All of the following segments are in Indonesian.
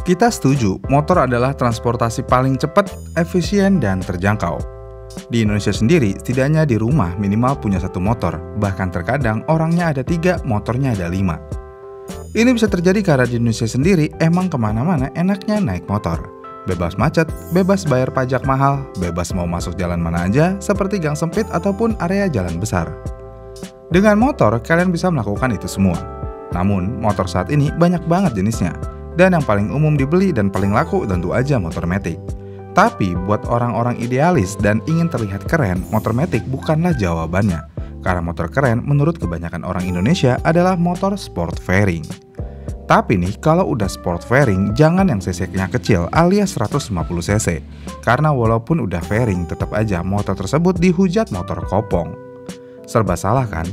Kita setuju, motor adalah transportasi paling cepat, efisien, dan terjangkau. Di Indonesia sendiri, setidaknya di rumah minimal punya satu motor, bahkan terkadang orangnya ada 3, motornya ada 5. Ini bisa terjadi karena di Indonesia sendiri emang kemana-mana enaknya naik motor. Bebas macet, bebas bayar pajak mahal, bebas mau masuk jalan mana aja, seperti gang sempit ataupun area jalan besar. Dengan motor, kalian bisa melakukan itu semua. Namun, motor saat ini banyak banget jenisnya. Dan yang paling umum dibeli dan paling laku tentu aja motor matic. Tapi buat orang-orang idealis dan ingin terlihat keren, motor matic bukanlah jawabannya. Karena motor keren menurut kebanyakan orang Indonesia adalah motor sport fairing. Tapi nih, kalau udah sport fairing, jangan yang cc-nya kecil alias 150 cc. Karena walaupun udah fairing, tetap aja motor tersebut dihujat motor kopong. Serba salah kan?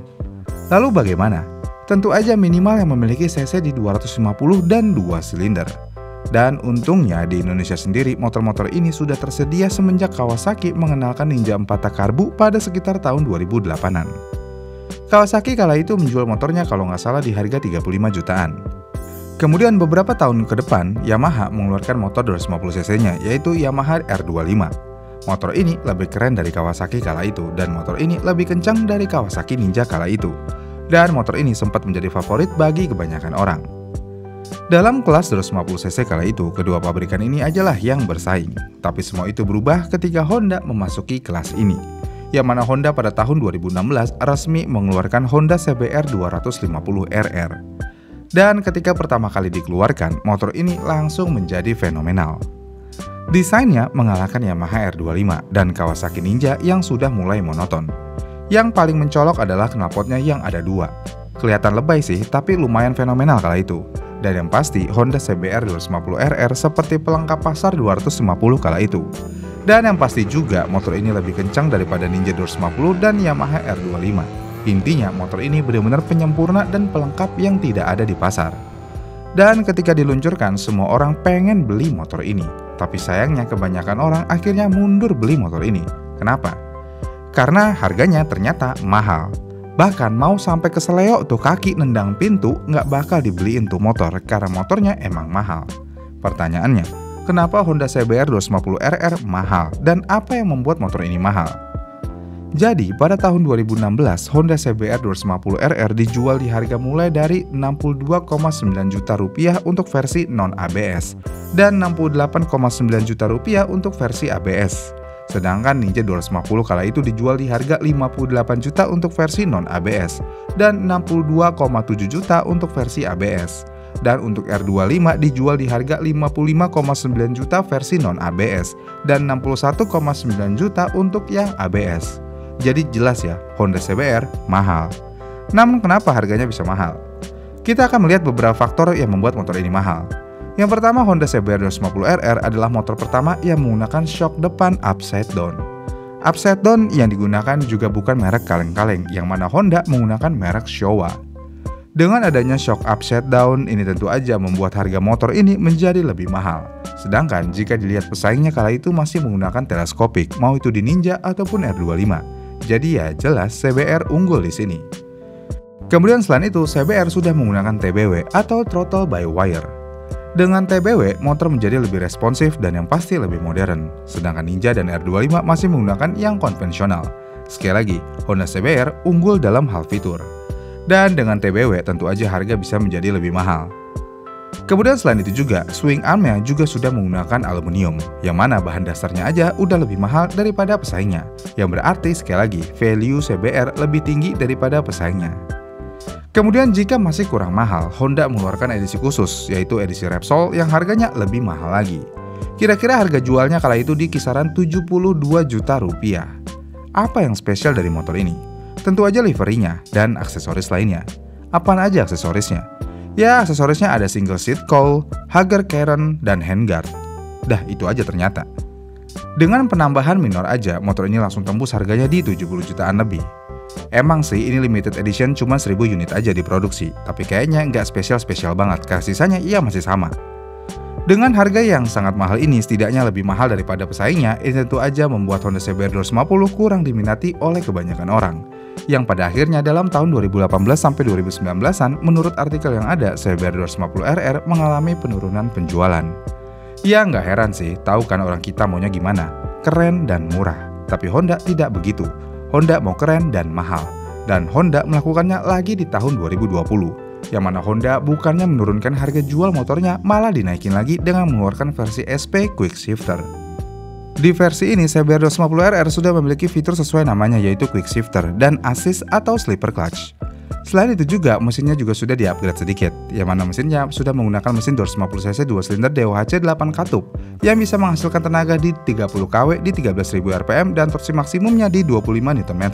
Lalu bagaimana? Tentu aja minimal yang memiliki cc di 250 dan 2 silinder. Dan untungnya di Indonesia sendiri motor-motor ini sudah tersedia semenjak Kawasaki mengenalkan Ninja 4 tak karbu pada sekitar tahun 2008-an. Kawasaki kala itu menjual motornya kalau nggak salah di harga 35 jutaan. Kemudian beberapa tahun ke depan, Yamaha mengeluarkan motor 250 cc-nya yaitu Yamaha R25. Motor ini lebih keren dari Kawasaki kala itu dan motor ini lebih kencang dari Kawasaki Ninja kala itu. Dan motor ini sempat menjadi favorit bagi kebanyakan orang. Dalam kelas 250cc kala itu, kedua pabrikan ini ajalah yang bersaing. Tapi semua itu berubah ketika Honda memasuki kelas ini. Yang mana Honda pada tahun 2016 resmi mengeluarkan Honda CBR 250RR. Dan ketika pertama kali dikeluarkan, motor ini langsung menjadi fenomenal. Desainnya mengalahkan Yamaha R25 dan Kawasaki Ninja yang sudah mulai monoton. Yang paling mencolok adalah knalpotnya yang ada 2. Kelihatan lebay sih, tapi lumayan fenomenal kala itu. Dan yang pasti, Honda CBR 250RR seperti pelengkap pasar 250 kala itu. Dan yang pasti juga, motor ini lebih kencang daripada Ninja 250 dan Yamaha R25. Intinya, motor ini benar-benar penyempurna dan pelengkap yang tidak ada di pasar. Dan ketika diluncurkan, semua orang pengen beli motor ini. Tapi sayangnya kebanyakan orang akhirnya mundur beli motor ini. Kenapa? Karena harganya ternyata mahal. Bahkan mau sampai ke seleo tuh kaki nendang pintu nggak bakal dibeliin tuh motor karena motornya emang mahal. Pertanyaannya, kenapa Honda CBR 250RR mahal dan apa yang membuat motor ini mahal? Jadi pada tahun 2016 Honda CBR 250RR dijual di harga mulai dari 62,9 juta rupiah untuk versi non-ABS dan 68,9 juta rupiah untuk versi ABS. Sedangkan Ninja 250 kala itu dijual di harga 58 juta untuk versi non-ABS dan 62,7 juta untuk versi ABS. Dan untuk R25 dijual di harga 55,9 juta versi non-ABS dan 61,9 juta untuk yang ABS. Jadi jelas ya, Honda CBR mahal. Namun kenapa harganya bisa mahal? Kita akan melihat beberapa faktor yang membuat motor ini mahal. Yang pertama, Honda CBR 250RR adalah motor pertama yang menggunakan shock depan upside down. Upside down yang digunakan juga bukan merek kaleng-kaleng, yang mana Honda menggunakan merek Showa. Dengan adanya shock upside down, ini tentu aja membuat harga motor ini menjadi lebih mahal. Sedangkan jika dilihat pesaingnya kala itu masih menggunakan teleskopik, mau itu di Ninja ataupun R25. Jadi ya jelas CBR unggul di sini. Kemudian selain itu, CBR sudah menggunakan TBW atau throttle by wire. Dengan TBW, motor menjadi lebih responsif dan yang pasti lebih modern. Sedangkan Ninja dan R25 masih menggunakan yang konvensional. Sekali lagi, Honda CBR unggul dalam hal fitur. Dan dengan TBW tentu aja harga bisa menjadi lebih mahal. Kemudian selain itu juga, swing armnya juga sudah menggunakan aluminium. Yang mana bahan dasarnya aja udah lebih mahal daripada pesaingnya. Yang berarti sekali lagi, value CBR lebih tinggi daripada pesaingnya. Kemudian jika masih kurang mahal, Honda mengeluarkan edisi khusus, yaitu edisi Repsol yang harganya lebih mahal lagi. Kira-kira harga jualnya kala itu di kisaran 72 juta rupiah. Apa yang spesial dari motor ini? Tentu aja liverinya dan aksesoris lainnya. Apaan aja aksesorisnya? Ya, aksesorisnya ada single seat cowl, hugger cairn, dan handguard. Dah, itu aja ternyata. Dengan penambahan minor aja, motor ini langsung tembus harganya di 70 jutaan lebih. Emang sih ini limited edition cuma 1000 unit aja diproduksi, tapi kayaknya nggak spesial-spesial banget karena sisanya iya masih sama. Dengan harga yang sangat mahal ini, setidaknya lebih mahal daripada pesaingnya, ini tentu aja membuat Honda CBR 250 kurang diminati oleh kebanyakan orang. Yang pada akhirnya dalam tahun 2018 sampai 2019-an, menurut artikel yang ada, CBR 250RR mengalami penurunan penjualan. Ya nggak heran sih, tahu kan orang kita maunya gimana, keren dan murah. Tapi Honda tidak begitu, Honda mau keren dan mahal. Dan Honda melakukannya lagi di tahun 2020, yang mana Honda bukannya menurunkan harga jual motornya, malah dinaikin lagi dengan mengeluarkan versi SP Quick Shifter. Di versi ini, CBR 250RR sudah memiliki fitur sesuai namanya, yaitu Quick Shifter dan Assist atau Slipper Clutch. Selain itu juga, mesinnya juga sudah di-upgrade sedikit, yang mana mesinnya sudah menggunakan mesin 250cc 2 silinder DOHC 8 katup, yang bisa menghasilkan tenaga di 30 kW di 13.000 rpm dan torsi maksimumnya di 25 Nm.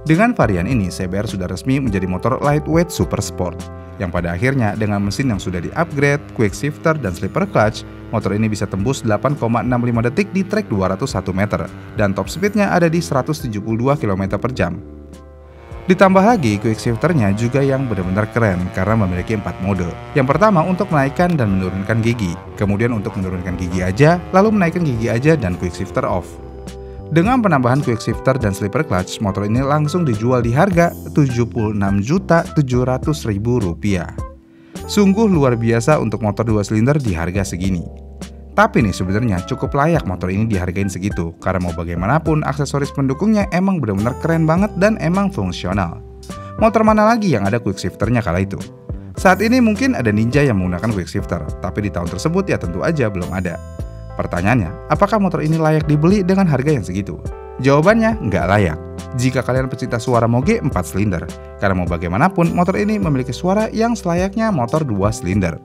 Dengan varian ini, CBR sudah resmi menjadi motor lightweight super sport, yang pada akhirnya dengan mesin yang sudah di-upgrade, quick shifter, dan slipper clutch, motor ini bisa tembus 8,65 detik di trek 201 meter, dan top speednya ada di 172 km per jam. Ditambah lagi, quick shifternya juga yang benar-benar keren karena memiliki 4 mode. Yang pertama untuk menaikkan dan menurunkan gigi, kemudian untuk menurunkan gigi aja, lalu menaikkan gigi aja dan quick shifter off. Dengan penambahan quick shifter dan slipper clutch, motor ini langsung dijual di harga Rp76.700.000. Sungguh luar biasa untuk motor 2 silinder di harga segini. Tapi nih sebenarnya cukup layak motor ini dihargain segitu, karena mau bagaimanapun aksesoris pendukungnya emang benar-benar keren banget dan emang fungsional. Motor mana lagi yang ada quick shifternya kala itu? Saat ini mungkin ada Ninja yang menggunakan quick shifter, tapi di tahun tersebut ya tentu aja belum ada. Pertanyaannya, apakah motor ini layak dibeli dengan harga yang segitu? Jawabannya, nggak layak. Jika kalian pecinta suara moge 4 silinder, karena mau bagaimanapun motor ini memiliki suara yang selayaknya motor 2 silinder.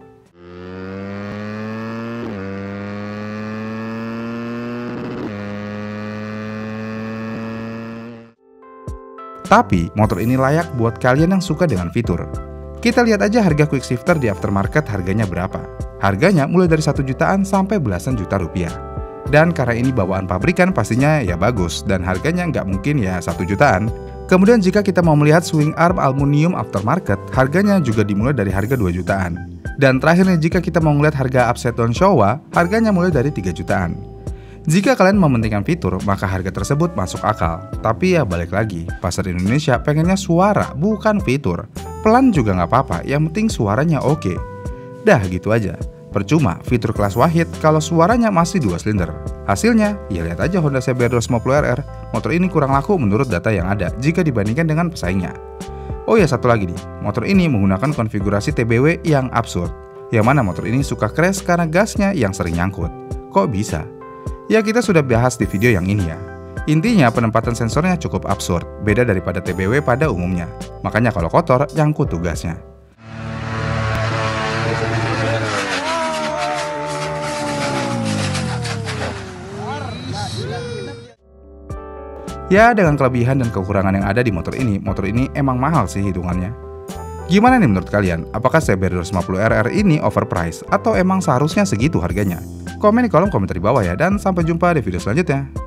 Tapi, motor ini layak buat kalian yang suka dengan fitur. Kita lihat aja harga quick shifter di aftermarket harganya berapa. Harganya mulai dari 1 jutaan sampai belasan juta rupiah. Dan karena ini bawaan pabrikan pastinya ya bagus dan harganya nggak mungkin ya 1 jutaan. Kemudian jika kita mau melihat swing arm aluminium aftermarket, harganya juga dimulai dari harga 2 jutaan. Dan terakhirnya jika kita mau melihat harga upside down Showa, harganya mulai dari 3 jutaan. Jika kalian mementingkan fitur, maka harga tersebut masuk akal. Tapi ya balik lagi, pasar Indonesia pengennya suara, bukan fitur. Pelan juga nggak apa-apa, yang penting suaranya oke. Dah gitu aja. Percuma fitur kelas Wahid kalau suaranya masih 2 silinder. Hasilnya, ya lihat aja Honda CBR 250RR. Motor ini kurang laku menurut data yang ada jika dibandingkan dengan pesaingnya. Oh ya satu lagi nih, motor ini menggunakan konfigurasi TBW yang absurd. Yang mana motor ini suka crash karena gasnya yang sering nyangkut. Kok bisa? Ya kita sudah bahas di video yang ini ya. Intinya penempatan sensornya cukup absurd, beda daripada TBW pada umumnya. Makanya kalau kotor, nyangkut tugasnya. Ya dengan kelebihan dan kekurangan yang ada di motor ini emang mahal sih hitungannya. Gimana nih menurut kalian? Apakah CBR 250RR ini overpriced atau emang seharusnya segitu harganya? Komen di kolom komentar di bawah ya, dan sampai jumpa di video selanjutnya.